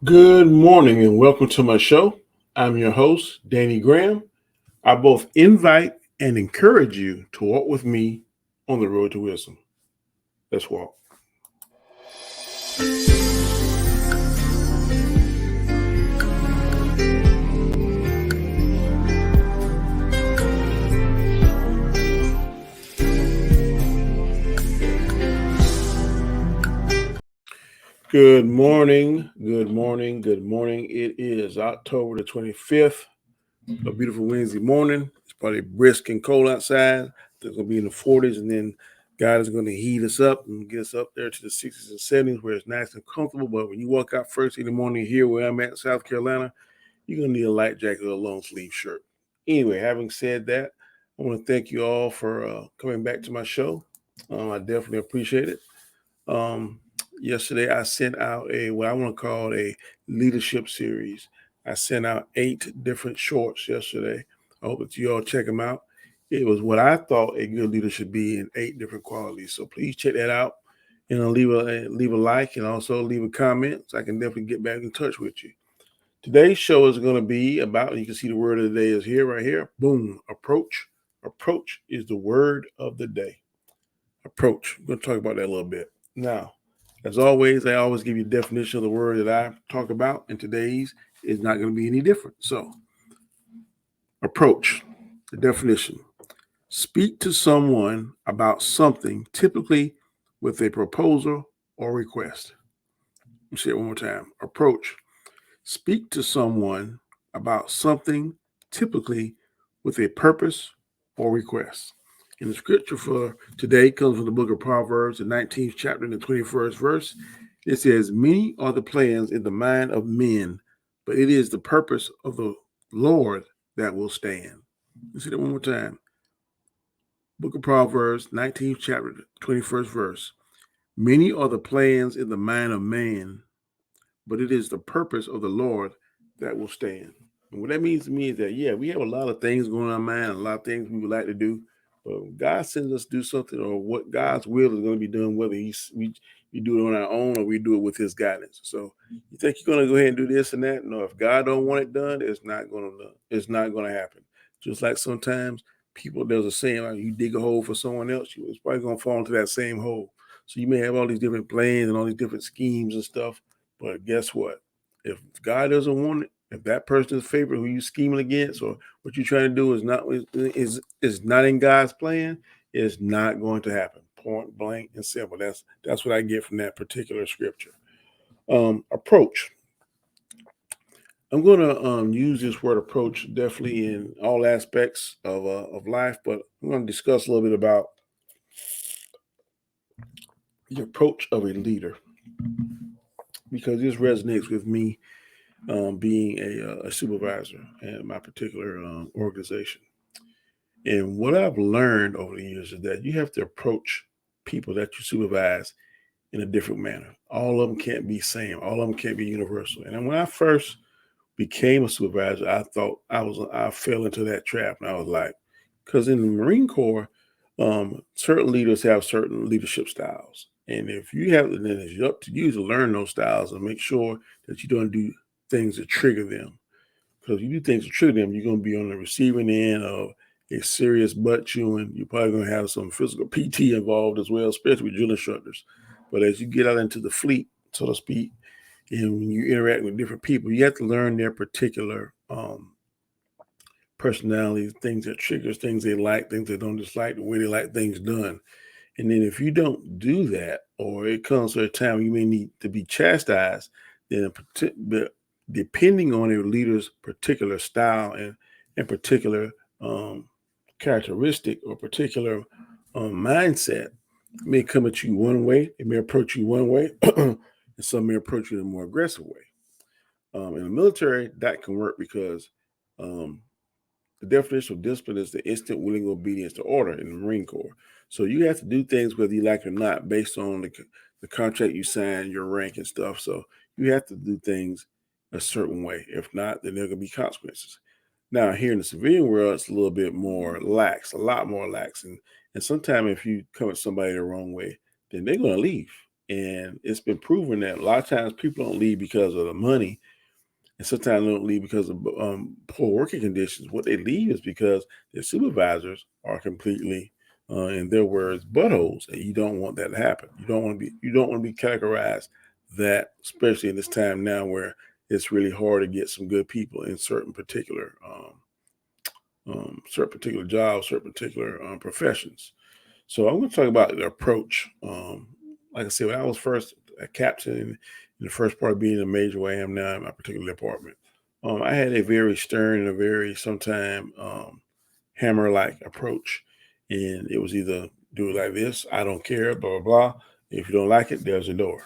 Good morning and welcome to my show. I'm your host, Danny Graham. I both invite and encourage you to walk with me on the road to wisdom. Let's walk. Good morning, good morning, good morning. It is October the 25th, a beautiful Wednesday morning. It's probably brisk and cold outside. It's going to be in the 40s, and then God is going to heat us up and get us up there to the 60s and 70s where it's nice and comfortable. But when you walk out first in the morning here where I'm at, South Carolina, you're going to need a light jacket or a long sleeve shirt. Anyway, having said that, I want to thank you all for coming back to my show. I definitely appreciate it. Um, Yesterday, I sent out what I want to call a leadership series. I sent out 8 different shorts yesterday. I hope that you all check them out. It was what I thought a good leader should be in 8 different qualities. So please check that out and leave a like and also leave a comment so I can definitely get back in touch with you. Today's show is going to be about, you can see the word of the day is here, right here. Boom, approach. Approach is the word of the day. Approach. We're going to talk about that a little bit. Now, as always, I always give you a definition of the word that I talk about, and today's is not going to be any different. So, approach, the definition. Speak to someone about something, typically with a proposal or request. Let me say it one more time. Approach. Speak to someone about something, typically with a purpose or request. And the scripture for today comes from the book of Proverbs, the 19th chapter, and the 21st verse. It says, "Many are the plans in the mind of men, but it is the purpose of the Lord that will stand." Let's see that one more time. Book of Proverbs, 19th chapter, 21st verse. "Many are the plans in the mind of man, but it is the purpose of the Lord that will stand." And what that means to me is that, yeah, we have a lot of things going on in our mind, a lot of things we would like to do, but when God sends us to do something, or what God's will is going to be done, whether we do it on our own or we do it with His guidance. So you think you're going to go ahead and do this and that? No, if God don't want it done, it's not going to happen. Just like sometimes there's a saying like, you dig a hole for someone else, it's probably going to fall into that same hole. So you may have all these different plans and all these different schemes and stuff, but guess what? If God doesn't want it, if that person's favorite who you scheming against or what you're trying to do is not in God's plan, it's not going to happen. Point blank and simple. That's what I get from that particular scripture. Approach. I'm going to use this word approach definitely in all aspects of life, but I'm going to discuss a little bit about the approach of a leader because this resonates with me being a supervisor in my particular organization. And what I've learned over the years is that you have to approach people that you supervise in a different manner. All of them can't be same. All of them can't be universal. And when I first became a supervisor, I thought I fell into that trap, and I was like, because in the Marine Corps, certain leaders have certain leadership styles, and if you have, then it's up to you to learn those styles and make sure that you don't do things that trigger them. Because if you do things to trigger them, you're going to be on the receiving end of a serious butt chewing. You're probably going to have some physical PT involved as well, especially with drill instructors. But as you get out into the fleet, so to speak, and when you interact with different people, you have to learn their particular personalities, things that triggers, things they like, things they don't dislike, the way they like things done. And then if you don't do that, or it comes to a time you may need to be chastised, then depending on a leader's particular style and particular um, characteristic or particular mindset, it may come at you one way, it may approach you one way, and some may approach you in a more aggressive way. In the military, that can work because um, the definition of discipline is the instant willing obedience to order in the Marine Corps. So you have to do things whether you like it or not based on the contract you sign, your rank and stuff. So you have to do things a certain way. If not, then there are going to be consequences. Now, here in the civilian world, it's a little bit more lax, a lot more lax. And sometimes if you come at somebody the wrong way, then they're going to leave. And it's been proven that a lot of times people don't leave because of the money, and sometimes they don't leave because of poor working conditions. What they leave is because their supervisors are completely, in their words, buttholes, and you don't want that to happen. You don't want to be categorized that, especially in this time now where it's really hard to get some good people in certain particular jobs, certain particular professions. So I'm going to talk about the approach. Like I said, when I was first a captain in the first part of being a major where I am now in my particular department, I had a very stern and a very sometimes hammer-like approach. And it was either do it like this, I don't care, blah, blah, blah. If you don't like it, there's a door.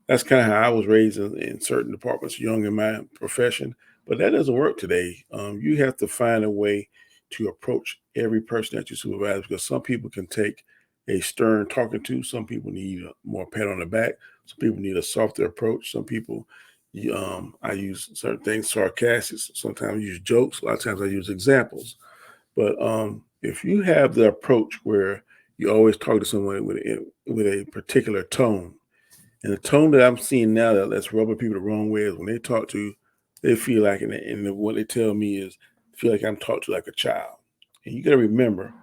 That's kind of how I was raised in certain departments, young in my profession. But that doesn't work today. You have to find a way to approach every person that you supervise, because some people can take a stern talking to. Some people need a more pat on the back. Some people need a softer approach. Some people, I use certain things sarcastic. Sometimes I use jokes. A lot of times I use examples. But if you have the approach where you always talk to someone with a particular tone, and the tone that I'm seeing now that's rubbing people the wrong way is when they talk to, they feel like, and what they tell me is, feel like I'm talked to like a child. And you got to remember,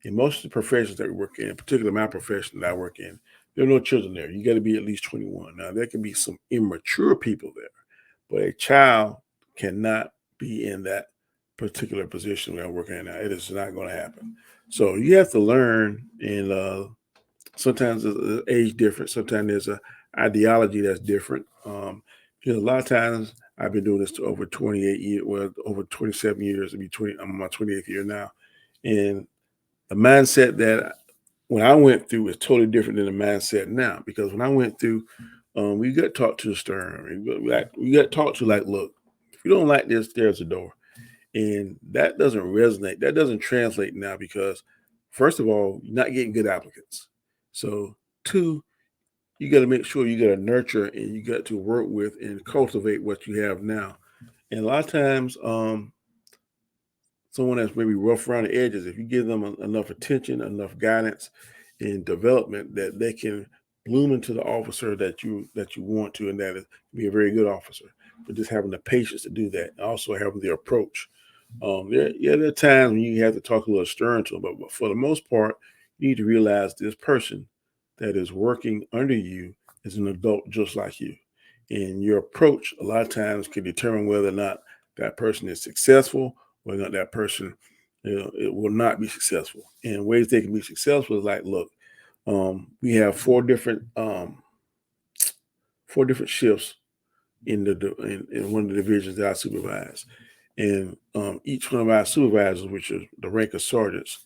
in most of the professions that we work in particular my profession that I work in, there are no children there. You got to be at least 21. Now, there can be some immature people there, but a child cannot be in that particular position we are working in now. It is not going to happen. So you have to learn, and sometimes there's an age difference. Sometimes there's a ideology that's different. Because a lot of times I've been doing this to over 28 years, well, over 27 years. I'm on my 28th year now, and the mindset that when I went through is totally different than the mindset now. Because when I went through, we got taught to the stern. We got taught to, like, look, if you don't like this, there's a door, and that doesn't resonate. That doesn't translate now because, first of all, you're not getting good applicants. So, two, you got to make sure you got to nurture and you got to work with and cultivate what you have now. And a lot of times, someone that's maybe rough around the edges, if you give them enough attention, enough guidance and development, that they can bloom into the officer that you want to, and that is be a very good officer. But just having the patience to do that, and also having the approach. There are times when you have to talk a little stern to them, but for the most part, you need to realize this person that is working under you is an adult just like you. And your approach a lot of times can determine whether or not that person is successful, whether or not that person, it will not be successful. And ways they can be successful is like, look, we have four different shifts in one of the divisions that I supervise. And each one of our supervisors, which is the rank of sergeants,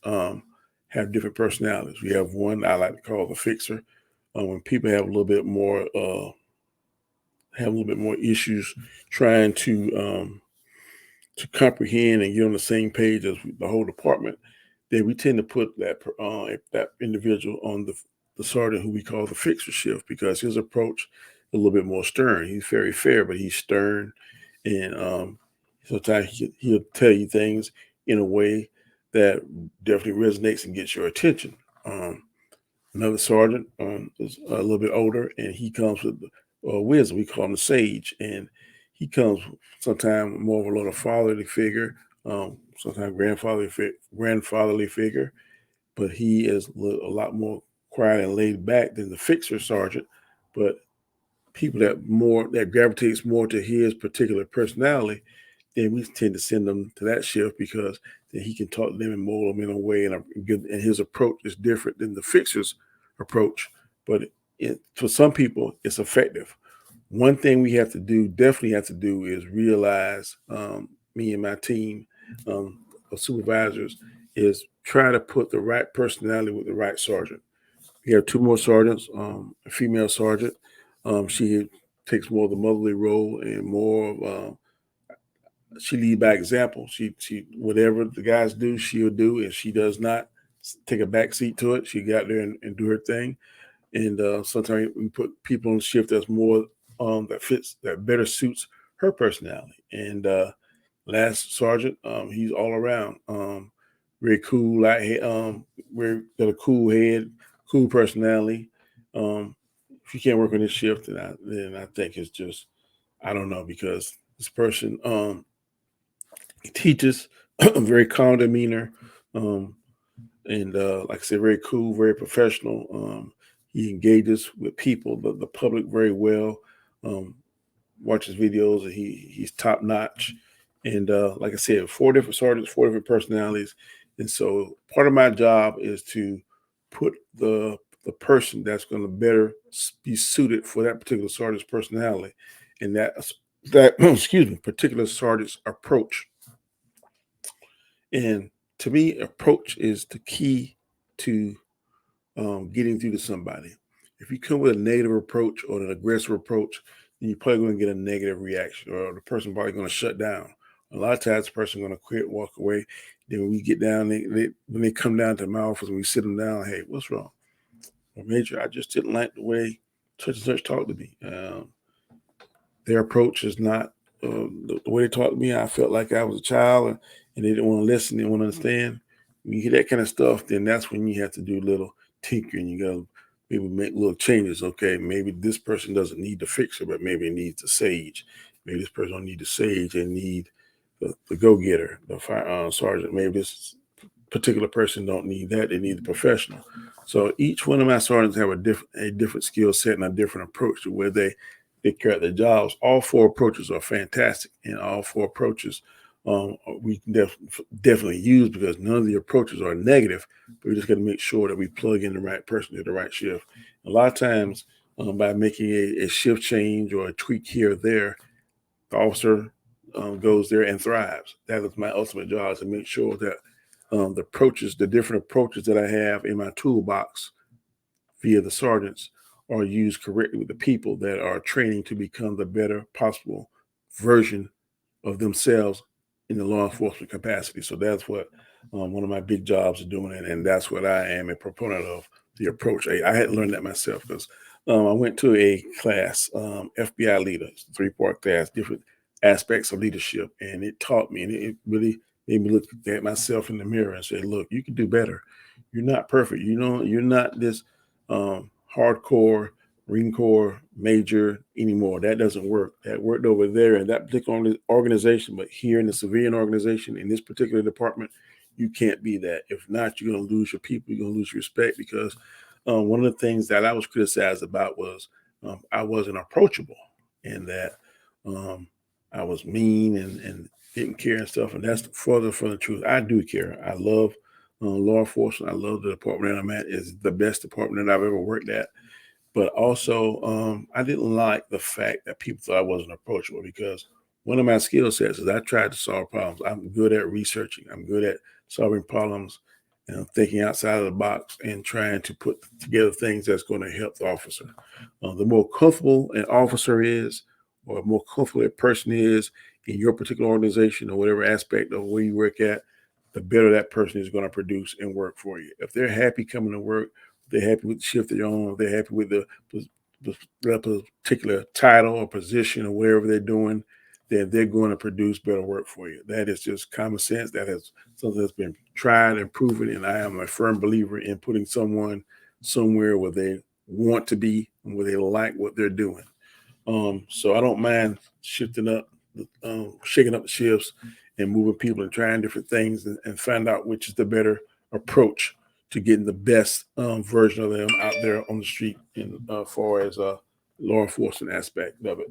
have different personalities. We have one I like to call the fixer. When people have a little bit more issues trying to comprehend and get on the same page as the whole department, then we tend to put that individual on the sergeant who we call the fixer shift, because his approach is a little bit more stern. He's very fair, but he's stern, and sometimes he'll tell you things in a way that definitely resonates and gets your attention. Another sergeant is a little bit older, and he comes with wisdom. We call him the sage, and he comes sometimes more of a little fatherly figure, sometimes grandfatherly figure, but he is a lot more quiet and laid back than the fixer sergeant. But people that gravitates more to his particular personality, then we tend to send them to that shift, because then he can talk to them and mold them in a way, and his approach is different than the fixer's approach. But for some people, it's effective. One thing we definitely have to do, is realize, me and my team of supervisors, is try to put the right personality with the right sergeant. We have two more sergeants, a female sergeant. She takes more of the motherly role and more of, she lead by example. She whatever the guys do, she'll do, and she does not take a back seat to it. She got there and do her thing. And sometimes we put people on shift that's more that better suits her personality. And last sergeant, he's all around, very cool, very got a cool head, cool personality. Um, if you can't work on this shift, then I think it's just, I don't know, because this person he teaches a very calm demeanor, um, and like I said, very cool, very professional. He engages with people, the public, very well. Um, Watches videos, and he's top notch. And like I said, four different sergeants, four different personalities, and so part of my job is to put the person that's going to better be suited for that particular sergeant's personality, and that excuse me, particular sergeant's approach. And to me, approach is the key to getting through to somebody. If you come with a negative approach or an aggressive approach, then you're probably going to get a negative reaction, or the person probably going to shut down. A lot of times, the person going to quit, walk away. Then when we get down, when they come down to my office and we sit them down, hey, what's wrong? Well, Major, I just didn't like the way such and such talked to me. Their approach is not the way they talked to me. I felt like I was a child, and they didn't want to listen, they didn't want to understand. When you hear that kind of stuff, then that's when you have to do a little tinkering. You got to maybe make little changes. Okay, maybe this person doesn't need the fixer, but maybe it needs the sage. Maybe this person don't need the sage and need the go-getter, the fire sergeant. Maybe this particular person don't need that; they need the professional. So each one of my sergeants have a different skill set and a different approach to where they carry out their jobs. All four approaches are fantastic, and all four approaches we can definitely use, because none of the approaches are negative. But we just got to make sure that we plug in the right person to the right shift. A lot of times, by making a shift change or a tweak here or there, the officer goes there and thrives. That is my ultimate job, is to make sure that the different approaches that I have in my toolbox via the sergeants are used correctly with the people that are training to become the better possible version of themselves in the law enforcement capacity. So that's what one of my big jobs is doing, and that's what I am a proponent of, the approach. I had to learn that myself, because I went to a class, FBI leader, 3-part class, different aspects of leadership, and it taught me, and it really made me look at myself in the mirror and say, look, you can do better. You're not perfect. You know, you're not this hardcore Marine Corps major anymore. That doesn't work. That worked over there in that particular organization, but here in the civilian organization, in this particular department, you can't be that. If not, you're going to lose your people. You're going to lose your respect, because one of the things that I was criticized about was I wasn't approachable, and that um, I was mean and didn't care and stuff. And that's further from the truth. I do care. I love law enforcement. I love the department that I'm at. It's the best department that I've ever worked at. But also, I didn't like the fact that people thought I wasn't approachable, because one of my skill sets is I tried to solve problems. I'm good at researching. I'm good at solving problems and thinking outside of the box and trying to put together things that's going to help the officer. The more comfortable an officer is, or more comfortable a person is in your particular organization or whatever aspect of where you work at, the better that person is going to produce and work for you. If they're happy coming to work, they're happy with the shift they're on, they're happy with the particular title or position or whatever they're doing, then they're going to produce better work for you. That is just common sense. That is something that's been tried and proven. And I am a firm believer in putting someone somewhere where they want to be and where they like what they're doing. So I don't mind shifting up, shaking up the shifts and moving people and trying different things, and find out which is the better approach to getting the best version of them out there on the street, in far as law enforcement aspect of it.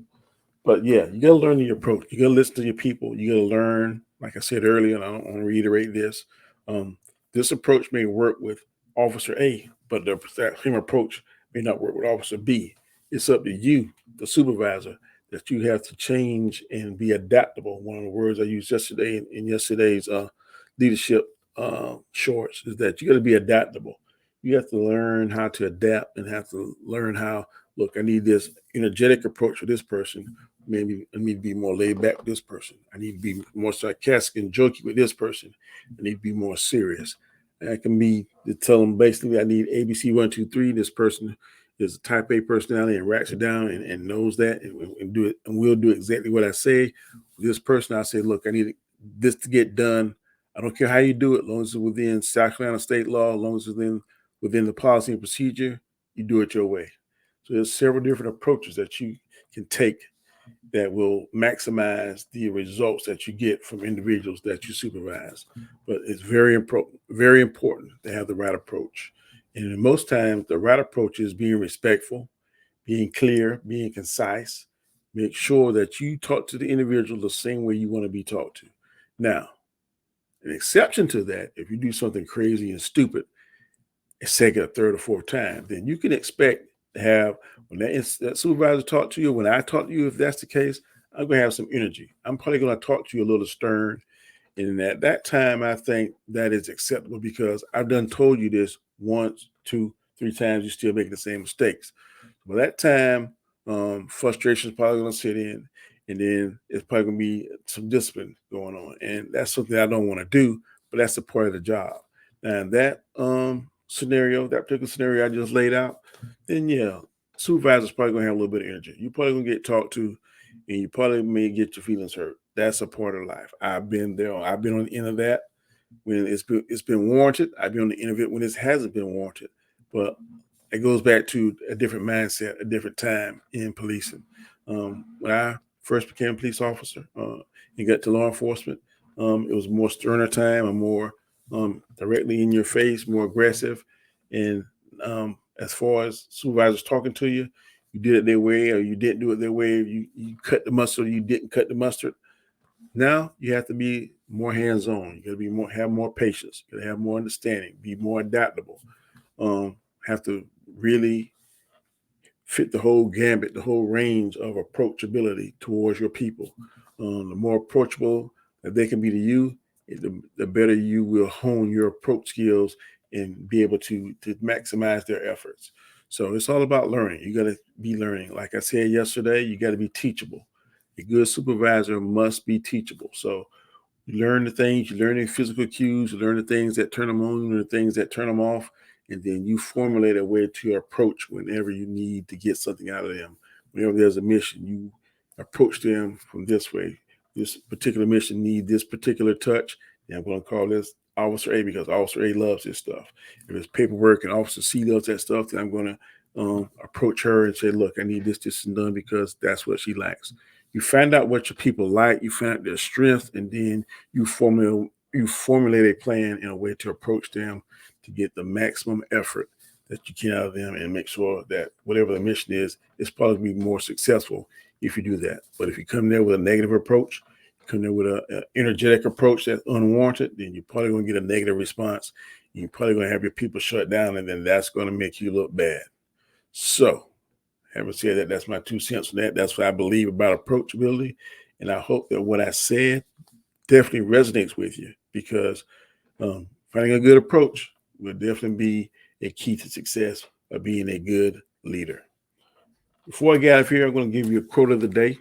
But yeah, you got to learn the approach. You got to listen to your people. You got to learn, like I said earlier, and I don't want to reiterate this. Um, this approach may work with Officer A, but that same approach may not work with Officer B. It's up to you, the supervisor, that you have to change and be adaptable. One of the words I used yesterday in yesterday's leadership shorts is that you got to be adaptable. You have to learn how to adapt, and have to learn how, look, I need this energetic approach with this person. Maybe I need to be more laid back with this person. I need to be more sarcastic and jokey with this person. I need to be more serious. I can be to tell them basically I need ABC 1 2 3. This person is a type A personality and writes it down and knows that, and do it, and will do exactly what I say. With this person, I say, look, I need this to get done. I don't care how you do it, as long as it's within South Carolina state law, as long as it's within the policy and procedure, you do it your way. So there's several different approaches that you can take that will maximize the results that you get from individuals that you supervise. But it's very important to have the right approach. And most times, the right approach is being respectful, being clear, being concise. Make sure that you talk to the individual the same way you want to be talked to. Now, an exception to that, if you do something crazy and stupid a second, a third, or fourth time, then you can expect to have, when that supervisor talk to you, when I talk to you, if that's the case, I'm going to have some energy. I'm probably going to talk to you a little stern. And at that time, I think that is acceptable because I've done told you this once, two, three times, you still making the same mistakes. By that time, frustration is probably going to sit in, and then it's probably going to be some discipline going on. And that's something I don't want to do, but that's a part of the job. And that scenario, that particular scenario I just laid out, then yeah, supervisor's probably going to have a little bit of energy. You're probably going to get talked to, and you probably may get your feelings hurt. That's a part of life. I've been there. I've been on the end of that when it's been warranted. I've been on the end of it when it hasn't been warranted. But it goes back to a different mindset, a different time in policing. When I first became a police officer and got to law enforcement, it was more sterner time and more directly in your face, more aggressive. And as far as supervisors talking to you, you did it their way or you didn't do it their way. You cut the mustard, or you didn't cut the mustard. Now you have to be more hands-on. You got to have more patience. You got to have more understanding. Be more adaptable. Have to really fit the whole gambit, the whole range of approachability towards your people. The more approachable that they can be to you, the better you will hone your approach skills and be able to maximize their efforts. So it's all about learning. You got to be learning. Like I said yesterday, you got to be teachable. A good supervisor must be teachable. So you learn the things, you learn the physical cues, you learn the things that turn them on and the things that turn them off. And then you formulate a way to approach whenever you need to get something out of them. Whenever there's a mission, you approach them from this way. This particular mission needs this particular touch. And I'm going to call this Officer A because Officer A loves this stuff. If it's paperwork and Officer C loves that stuff, then I'm going to approach her and say, look, I need this and done because that's what she likes. You find out what your people like, you find out their strength, and then you formulate a plan in a way to approach them to get the maximum effort that you can out of them and make sure that whatever the mission is, it's probably be more successful if you do that. But if you come there with a negative approach, you come there with an energetic approach that's unwarranted, then you're probably going to get a negative response. You're probably going to have your people shut down, and then that's going to make you look bad. So, having said that, that's my 2 cents on that. That's what I believe about approachability. And I hope that what I said definitely resonates with you because finding a good approach will definitely be a key to success of being a good leader. Before I get out of here, I'm going to give you a quote of the day.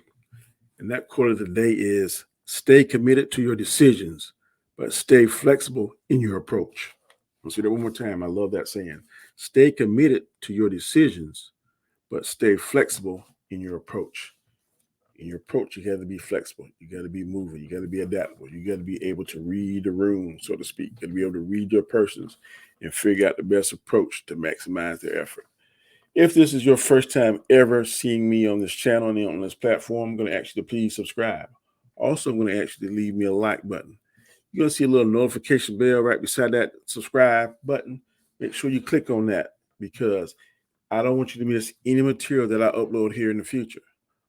And that quote of the day is, stay committed to your decisions, but stay flexible in your approach. I'll say that one more time. I love that saying. Stay committed to your decisions, but stay flexible in your approach. In your approach, you got to be flexible. You got to be moving. You got to be adaptable. You got to be able to read the room, so to speak. You got to be able to read your persons and figure out the best approach to maximize their effort. If this is your first time ever seeing me on this channel and on this platform, I'm going to ask you to please subscribe. Also, I'm going to ask you to leave me a like button. You're going to see a little notification bell right beside that subscribe button. Make sure you click on that because I don't want you to miss any material that I upload here in the future.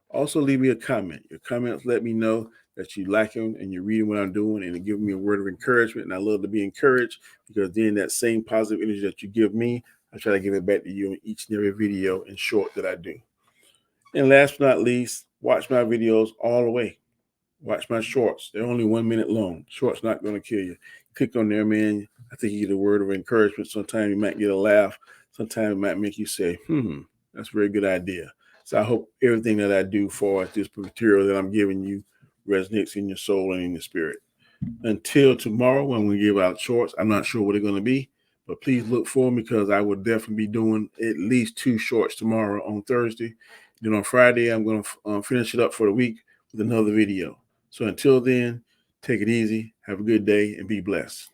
Also, leave me a comment. Your comments let me know that you like them and you're reading what I'm doing and giving me a word of encouragement. And I love to be encouraged because then that same positive energy that you give me, I try to give it back to you in each and every video and short that I do. And last but not least, watch my videos all the way. Watch my shorts. They're only 1 minute long. Shorts not going to kill you. Click on there, man. I think you get a word of encouragement. Sometimes you might get a laugh. Sometimes it might make you say, that's a very good idea. So I hope everything that I do for this material that I'm giving you resonates in your soul and in your spirit. Until tomorrow when we give out shorts, I'm not sure what they're going to be, but please look for them because I will definitely be doing at least 2 shorts tomorrow on Thursday. Then on Friday, I'm going to finish it up for the week with another video. So until then, take it easy, have a good day, and be blessed.